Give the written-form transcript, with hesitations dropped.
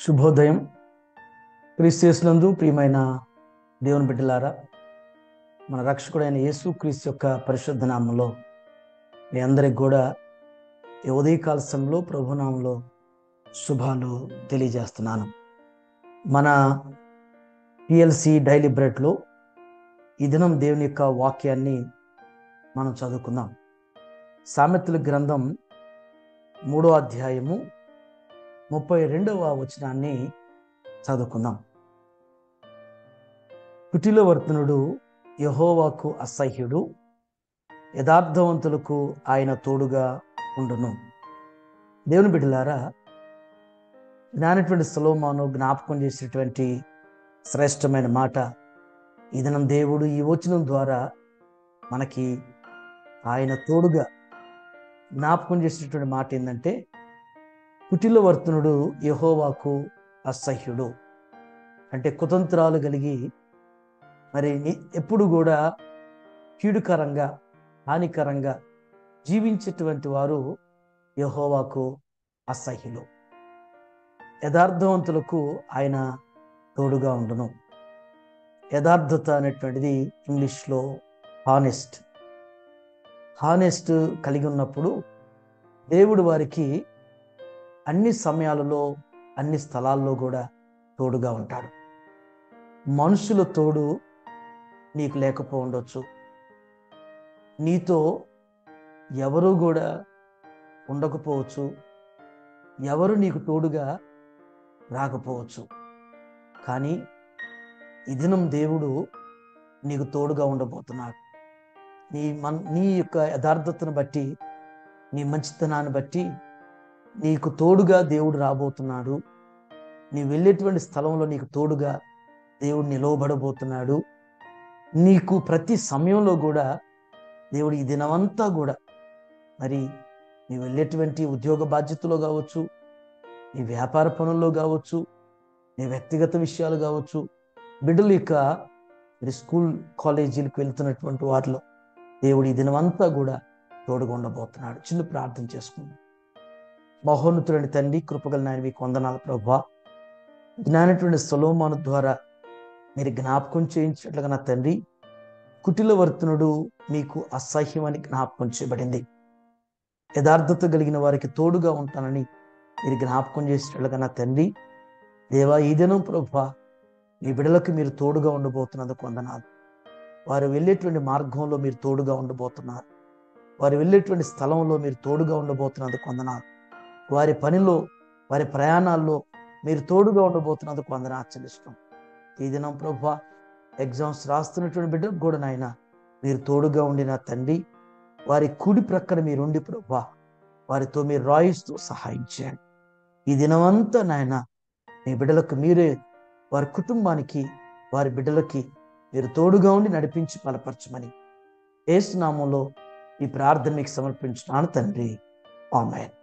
శుభోదయం. క్రీస్తునందు ప్రియమైన దేవుని బిడ్డలారా, మన రక్షకుడైన యేసు క్రీస్తు యొక్క పరిశుద్ధ నామంలో మీ అందరికి కూడా ఈ ఉదయకాల సమయంలో ప్రభునామంలో శుభాలు తెలియజేస్తున్నాను. మన పిఎల్సి డైలీ బ్రెడ్లో ఈ దినం దేవుని యొక్క వాక్యాన్ని మనం చదువుకుందాం. సామెతల గ్రంథం 3వ అధ్యాయము 32వ వచనాన్ని చదువుకుందాం. కుటిలవర్తనుడు యెహోవాకు అసహ్యుడు, యథార్థవంతులకు ఆయన తోడుగా ఉండును. దేవుని బిడ్డలారా, జ్ఞానటువంటి సొలొమోను జ్ఞాపకం చేసినటువంటి శ్రేష్టమైన మాట ఈ దినం దేవుడు ఈ వచనం ద్వారా మనకి ఆయన తోడుగా జ్ఞాపకం చేసినటువంటి మాట ఏంటంటే, కుటిలవర్తనుడు యెహోవాకు అసహ్యుడు. అంటే కుతంత్రాలు కలిగి మరి ఎప్పుడు కూడా కీడుకరంగా హానికరంగా జీవించేటువంటి వారు యెహోవాకు అసహ్యులు. యథార్థవంతులకు ఆయన తోడుగా ఉండును. యథార్థత అనేటువంటిది ఇంగ్లీష్లో హానెస్ట్ కలిగి ఉన్నప్పుడు దేవుడు వారికి అన్ని సమయాలలో అన్ని స్థలాల్లో కూడా తోడుగా ఉంటాడు. మనుషుల తోడు నీకు లేకపో ఉండొచ్చు, నీతో ఎవరు కూడా ఉండకపోవచ్చు, ఎవరు నీకు తోడుగా రాకపోవచ్చు. కానీ ఈ దినం దేవుడు నీకు తోడుగా ఉండబోతున్నాడు. నీ యొక్క యథార్థతను బట్టి, నీ మంచితనాన్ని బట్టి నీకు తోడుగా దేవుడు రాబోతున్నాడు. నీ వెళ్ళేటువంటి స్థలంలో నీకు తోడుగా దేవుడు నిలవబడబోతున్నాడు. నీకు ప్రతి సమయంలో కూడా దేవుడు ఈ దినమంతా కూడా మరి నీ వెళ్ళేటువంటి ఉద్యోగ బాధ్యతలో కావచ్చు, నీ వ్యాపార పనుల్లో కావచ్చు, నీ వ్యక్తిగత విషయాలు కావచ్చు, బిడ్డలు ఇక మరి స్కూల్ కాలేజీలకు వెళ్తున్నటువంటి వారిలో దేవుడు ఈ దినమంతా కూడా తోడుగా ఉండబోతున్నాడు. చిన్న ప్రార్థన చేసుకుందాం. మహోన్నతుడైన తండ్రి, కృపగల నాయన, మీకు వందనాలు ప్రభువా. జ్ఞానటువంటి సొలొమోను ద్వారా మీరు జ్ఞాపకం చేయించినట్లుగా నా తండ్రి, కుటిలవర్తనుడు మీకు అసహ్యమని జ్ఞాపకం చేయబడింది. యథార్థత కలిగిన వారికి తోడుగా ఉంటానని మీరు జ్ఞాపకం చేసినట్లుగా నా తండ్రి, దేవా, ఈ దినం ప్రభువా మీ బిడ్డలకు మీరు తోడుగా ఉండబోతున్నందుకు వందనాలు. వారు వెళ్ళేటువంటి మార్గంలో మీరు తోడుగా ఉండబోతున్నారు. వారు వెళ్ళేటువంటి స్థలంలో మీరు తోడుగా ఉండబోతున్నందుకు వందనాలు. వారి పనిలో, వారి ప్రయాణాల్లో మీరు తోడుగా ఉండబోతున్నందుకు వందనాలు చెల్లిస్తాం. ఈ దినం ప్రభువా ఎగ్జామ్స్ రాస్తున్నటువంటి బిడ్డకు కూడా నాయన మీరు తోడుగా ఉండిన తండ్రి, వారి కుడి ప్రక్కన మీరుండి ప్రభువా వారితో మీరు రాయిస్తూ సహాయం చేయండి. ఈ దినమంతా నాయన మీ బిడ్డలకు మీరే, వారి కుటుంబానికి, వారి బిడ్డలకి మీరు తోడుగా ఉండి నడిపించి బలపరచమని యేసు నామములో ఈ ప్రార్థన మీకు సమర్పించున్నాను తండ్రి. ఆమేన్.